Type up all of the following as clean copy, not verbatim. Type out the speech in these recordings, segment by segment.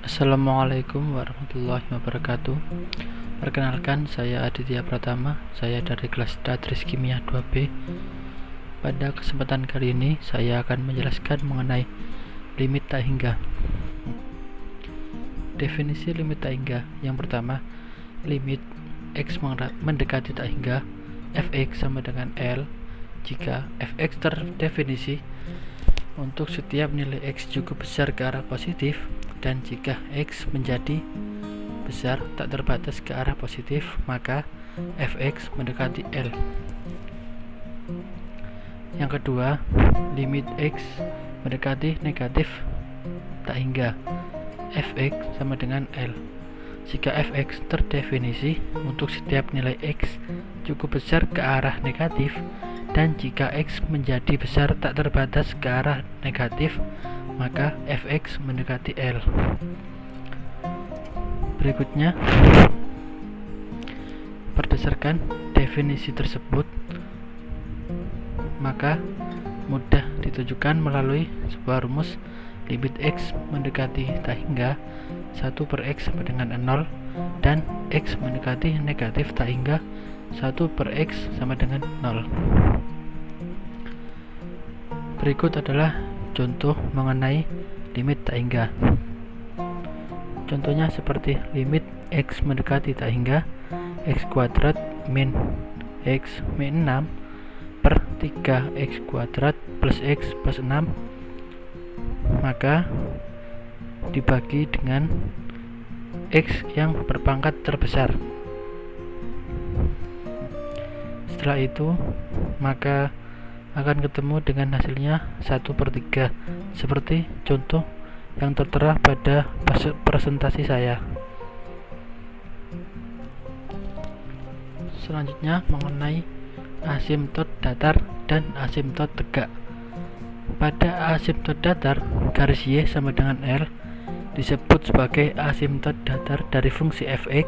Assalamualaikum warahmatullahi wabarakatuh. Perkenalkan, saya Aditya Pratama. Saya dari kelas Datris Kimia 2B. Pada kesempatan kali ini saya akan menjelaskan mengenai limit tak hingga. Definisi limit tak hingga. Yang pertama, limit x mendekati tak hingga fx sama dengan L jika fx terdefinisi untuk setiap nilai x cukup besar ke arah positif, dan jika x menjadi besar tak terbatas ke arah positif, maka fx mendekati L. Yang kedua, limit x mendekati negatif tak hingga fx sama dengan L jika fx terdefinisi untuk setiap nilai x cukup besar ke arah negatif, dan jika x menjadi besar tak terbatas ke arah negatif, maka fx mendekati L. Berikutnya, berdasarkan definisi tersebut, maka mudah ditujukan melalui sebuah rumus limit x mendekati tak hingga 1 per x sama dengan 0, dan x mendekati negatif tak hingga 1 per x sama dengan 0. Berikut adalah contoh mengenai limit tak hingga. Contohnya seperti limit x mendekati tak hingga x kuadrat min x min 6 per 3x kuadrat plus x plus 6, maka dibagi dengan x yang berpangkat terbesar. Setelah itu, maka akan ketemu dengan hasilnya 1 per 3 seperti contoh yang tertera pada presentasi saya. Selanjutnya mengenai asimtot datar dan asimtot tegak. Pada asimtot datar, garis y sama dengan L disebut sebagai asimtot datar dari fungsi fx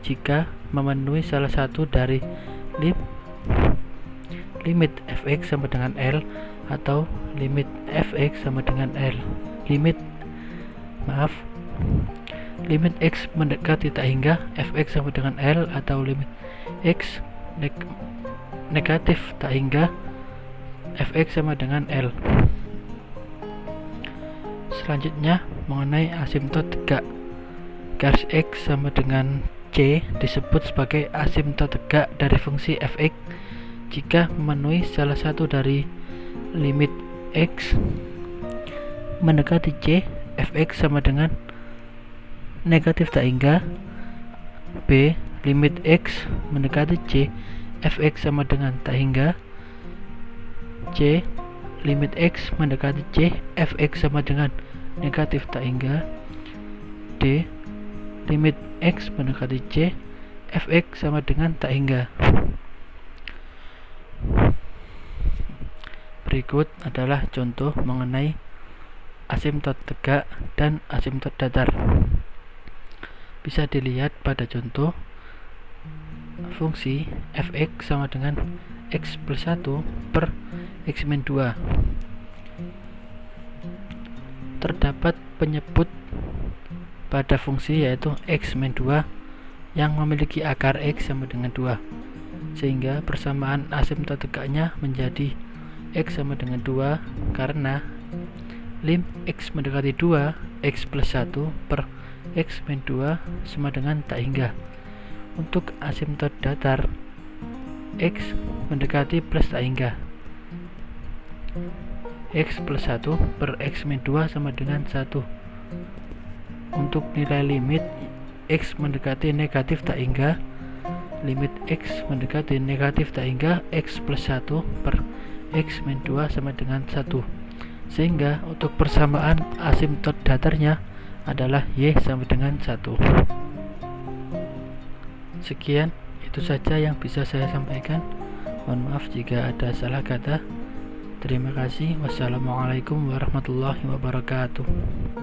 jika memenuhi salah satu dari limit fx sama dengan L atau limit fx sama dengan L. Limit x mendekati tak hingga fx sama dengan L atau limit x negatif tak hingga fx sama dengan L. Selanjutnya mengenai asimtot tegak. Garis x sama dengan C disebut sebagai asimtot tegak dari fungsi fx jika memenuhi salah satu dari limit x mendekati C fx sama dengan negatif tak hingga B. Limit x mendekati C fx sama dengan tak hingga C. Limit x mendekati C fx sama dengan negatif tak hingga D. Limit x mendekati C fx sama dengan tak hingga. Berikut adalah contoh mengenai asimtot tegak dan asimtot datar. Bisa dilihat pada contoh fungsi fx sama dengan x plus 1 per x min 2. Terdapat penyebut pada fungsi yaitu x min 2 yang memiliki akar x sama dengan 2, sehingga persamaan asimtot tegaknya menjadi x sama dengan 2 karena lim x mendekati 2 x plus 1 per x min 2 sama dengan tak hingga. Untuk asimtot datar, x mendekati plus tak hingga, x plus 1 per x min 2 sama dengan 1. Untuk nilai limit x mendekati negatif tak hingga, limit x mendekati negatif tak hingga x plus 1 per x min 2 sama dengan 1, sehingga untuk persamaan asimtot datarnya adalah y sama dengan 1. Sekian, itu saja yang bisa saya sampaikan. Mohon maaf jika ada salah kata. Terima kasih. Wassalamualaikum warahmatullahi wabarakatuh.